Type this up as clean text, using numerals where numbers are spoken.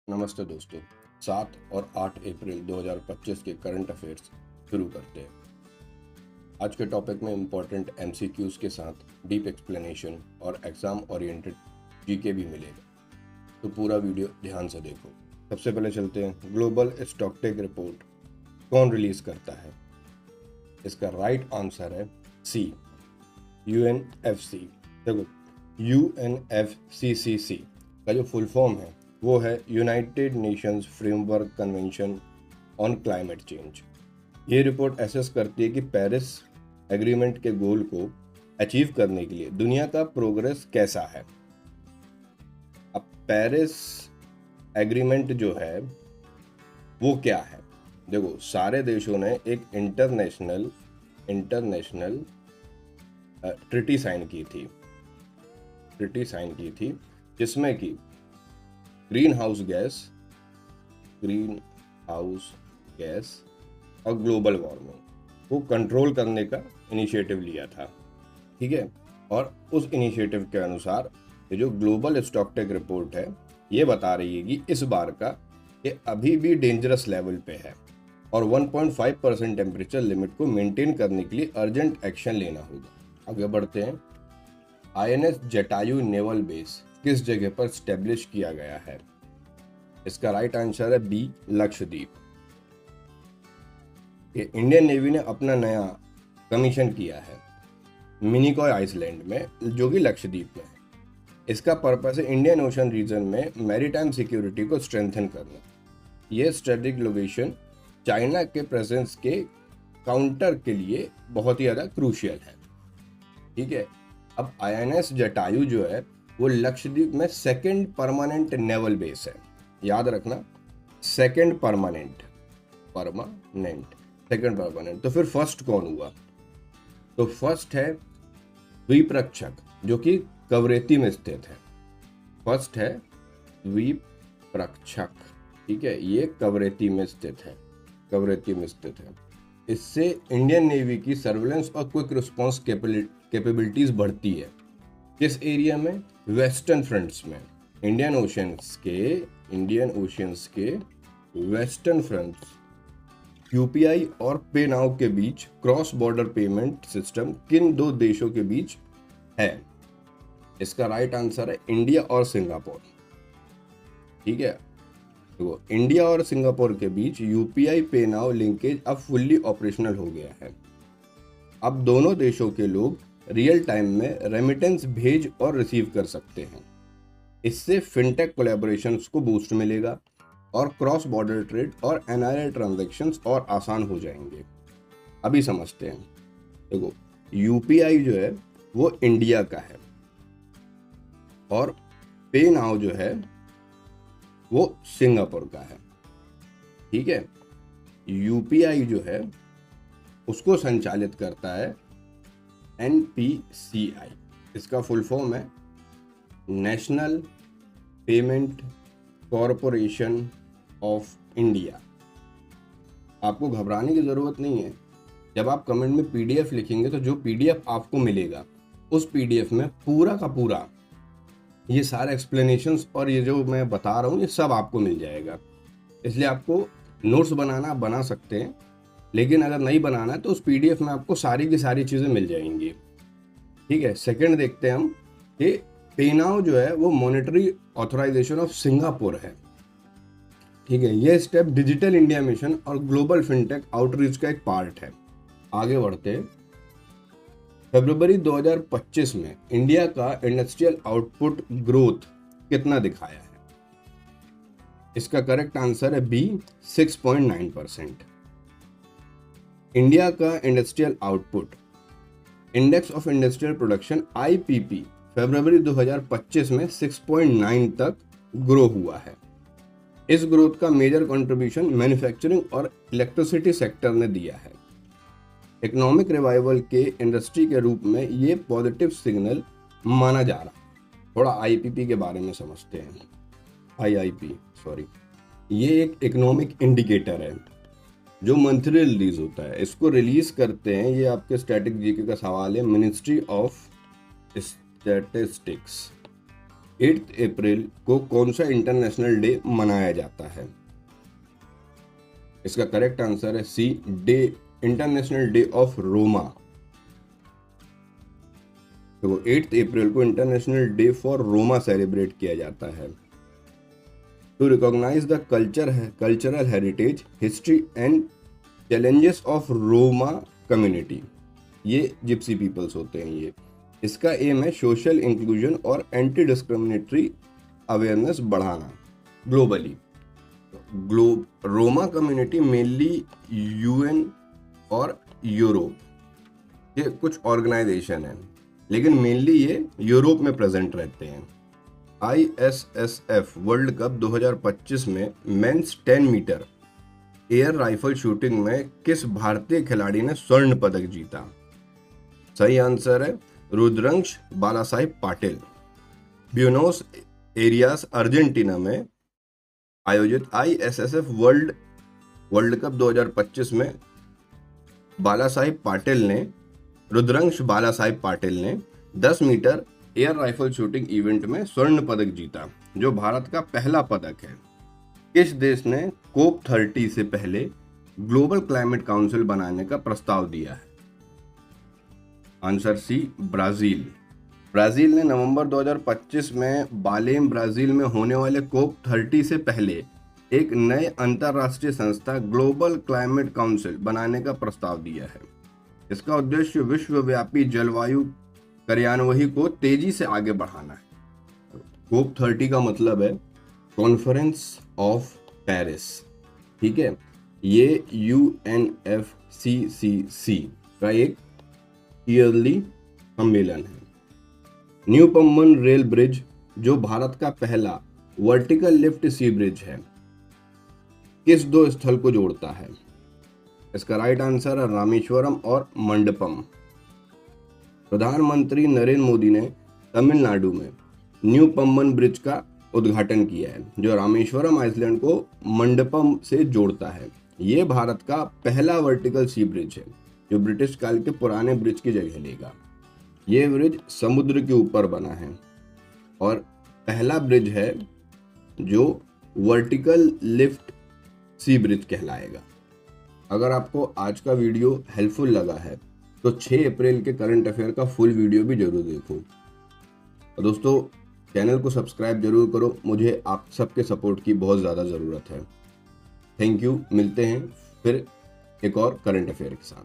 नमस्ते दोस्तों। 7 और 8 अप्रैल 2025 के करंट अफेयर्स शुरू करते हैं। आज के टॉपिक में इम्पोर्टेंट एमसीक्यूज के साथ डीप एक्सप्लेनेशन और एग्जाम ओरिएंटेड जीके भी मिलेगा, तो पूरा वीडियो ध्यान से देखो। सबसे पहले चलते हैं, ग्लोबल स्टॉकटेक रिपोर्ट कौन रिलीज करता है? इसका राइट आंसर है सी, यूएनएफसी। देखो, यूएनएफसीसीसी का जो फुल फॉर्म है वो है United Nations framework convention on climate change. ये रिपोर्ट एसेस करती है कि पेरिस एग्रीमेंट के गोल को अचीव करने के लिए दुनिया का प्रोग्रेस कैसा है। अब पेरिस एग्रीमेंट जो है वो क्या है? देखो, सारे देशों ने एक इंटरनेशनल ट्रिटी साइन की थी जिसमें कि ग्रीन हाउस गैस और ग्लोबल वार्मिंग को कंट्रोल करने का इनिशिएटिव लिया था। ठीक है, और उस इनिशिएटिव के अनुसार ये जो ग्लोबल स्टॉकटेक रिपोर्ट है ये बता रही है कि इस बार का ये अभी भी डेंजरस लेवल पे है और 1.5% टेम्परेचर लिमिट को मेंटेन करने के लिए अर्जेंट एक्शन लेना होगा। आगे बढ़ते हैं। आईएनएस जटायु नेवल बेस किस जगह पर स्टेब्लिश किया गया है? इसका राइट आंसर है बी, लक्षद्वीप। इंडियन नेवी ने अपना नया कमीशन किया है मिनिकॉय आइसलैंड में, जो कि लक्षद्वीप में है। इसका पर्पस है इंडियन ओशन रीजन में मैरीटाइम सिक्योरिटी को स्ट्रेंथन करना। यह स्ट्रेटेजिक लोकेशन चाइना के प्रेजेंस के काउंटर के लिए बहुत ही ज़्यादा क्रूशियल है। ठीक है, अब आईएनएस जटायु जो है वो लक्षद्वीप में सेकंड परमानेंट नेवल बेस है। याद रखना, सेकंड परमानेंट। तो फिर फर्स्ट कौन हुआ? तो फर्स्ट है द्वीपरक्षक, जो कि कवरेती में स्थित है। फर्स्ट है द्वीपरक्षक। ठीक है, ये कवरेती में स्थित है। इससे इंडियन नेवी की सर्वेलेंस और क्विक रिस्पांस कैपेबिलिटीज बढ़ती है। किस एरिया में? वेस्टर्न फ्रंट्स में। इंडियन ओशियंस के वेस्टर्न फ्रंट्स। यूपीआई और पे नाउ के बीच क्रॉस बॉर्डर पेमेंट सिस्टम किन दो देशों के बीच है? इसका राइट आंसर है इंडिया और सिंगापुर। ठीक है, तो इंडिया और सिंगापुर के बीच यूपीआई पे नाउ लिंकेज अब फुल्ली ऑपरेशनल हो गया है। अब दोनों देशों के लोग रियल टाइम में रेमिटेंस भेज और रिसीव कर सकते हैं। इससे फिनटेक कोलैबोरेशंस को बूस्ट मिलेगा और क्रॉस बॉर्डर ट्रेड और एनआरआई ट्रांजैक्शंस और आसान हो जाएंगे। अभी समझते हैं। देखो, यूपीआई जो है वो इंडिया का है और पे नाउ जो है वो सिंगापुर का है। ठीक है, यूपीआई जो है उसको संचालित करता है एनपीसीआई। इसका फुल फॉर्म है national payment corporation of India. आपको घबराने की ज़रूरत नहीं है। जब आप कमेंट में पीडीएफ लिखेंगे तो जो पीडीएफ आपको मिलेगा उस पीडीएफ में पूरा का पूरा ये सारे एक्सप्लेनेशंस और ये जो मैं बता रहा हूँ ये सब आपको मिल जाएगा। इसलिए आपको नोट्स बना सकते हैं, लेकिन अगर नहीं बनाना है तो उस पीडीएफ में आपको सारी की सारी चीज़ें मिल जाएंगी। ठीक है, सेकंड देखते हैं हम कि पे नाउ जो है वो मॉनेटरी ऑथराइजेशन ऑफ सिंगापुर है। ठीक है, ये स्टेप डिजिटल इंडिया मिशन और ग्लोबल फिनटेक आउटरीच का एक पार्ट है। आगे बढ़ते हैं। फरवरी 2025 में इंडिया का इंडस्ट्रियल आउटपुट ग्रोथ कितना दिखाया है? इसका करेक्ट आंसर है बी, 6.9%। इंडिया का industrial output index of industrial production IPP फरवरी 2025 में 6.9 तक ग्रो हुआ है। इस ग्रोथ का मेजर कंट्रीब्यूशन मैन्युफैक्चरिंग और इलेक्ट्रिसिटी सेक्टर ने दिया है। इकोनॉमिक रिवाइवल के इंडस्ट्री के रूप में ये पॉजिटिव सिग्नल माना जा रहा है। थोड़ा आईपीपी के बारे में समझते हैं। ये एक इकोनॉमिक इंडिकेटर है जो मंथली रिलीज होता है। इसको रिलीज करते हैं, ये आपके स्टैटिक जीके का सवाल है, मिनिस्ट्री ऑफ स्टैटिस्टिक्स। 8 अप्रैल को कौन सा इंटरनेशनल डे मनाया जाता है? इसका करेक्ट आंसर है C, day international day of Roma. तो 8 अप्रैल को international day for Roma celebrate किया जाता है। To recognise the cultural heritage, history and challenges of Roma community. ये जिप्सी पीपल्स होते हैं ये। इसका एम है सोशल इंक्लूजन और एंटी डिस्क्रिमिनेटरी अवेयरनेस बढ़ाना globally. Roma community mainly UN और यूरोप ये कुछ ऑर्गेनाइजेशन है, लेकिन मेनली ये यूरोप में प्रेजेंट रहते हैं। ISSF वर्ल्ड कप 2025 में men's 10 metre air rifle shooting में किस भारतीय खिलाड़ी ने स्वर्ण पदक जीता? सही आंसर है Rudransh Balasaheb Patil. Buenos Aires Argentina में आयोजित ISSF वर्ल्ड कप 2025 में रुद्रंश बालासाहेब पाटिल ने 10 metre air rifle shooting event में स्वर्ण पदक जीता, जो भारत का पहला पदक है। किस देश ने COP30 से पहले ग्लोबल क्लाइमेट काउंसिल बनाने का प्रस्ताव दिया है? Answer C, Brazil. ब्राजील ने नवंबर 2025 में बालेम ब्राजील में होने वाले COP30 से पहले एक नए अंतरराष्ट्रीय संस्था ग्लोबल क्लाइमेट काउंसिल बनाने का प्रस्ताव दिया है। इसका उद्देश्य विश्वव्यापी जलवायु कार्यान्वयन को तेजी से आगे बढ़ाना है। COP30 का मतलब है कॉन्फ्रेंस ऑफ पेरिस, ठीक है। ये UNFCCC का एक ईयरली सम्मेलन है। न्यू पम्बन रेल ब्रिज जो भारत का पहला वर्टिकल लिफ्ट सी ब्रिज है, किस दो स्थल को जोड़ता है? इसका राइट आंसर है रामेश्वरम और मंडपम। प्रधानमंत्री नरेंद्र मोदी ने तमिलनाडु में न्यू पम्बन ब्रिज का उद्घाटन किया है, जो रामेश्वरम आइलैंड को मंडपम से जोड़ता है। ये भारत का पहला वर्टिकल सी ब्रिज है, जो ब्रिटिश काल के पुराने ब्रिज की जगह लेगा। ये ब्रिज समुद्र के ऊपर बना है और पहला ब्रिज है जो वर्टिकल लिफ्ट सी ब्रिज कहलाएगा। अगर आपको आज का वीडियो हेल्पफुल लगा है तो 6 अप्रैल के करंट अफेयर का फुल वीडियो भी जरूर देखो। और दोस्तों, चैनल को सब्सक्राइब जरूर करो, मुझे आप सबके सपोर्ट की बहुत ज़्यादा ज़रूरत है। थैंक यू, मिलते हैं फिर एक और करंट अफेयर के साथ।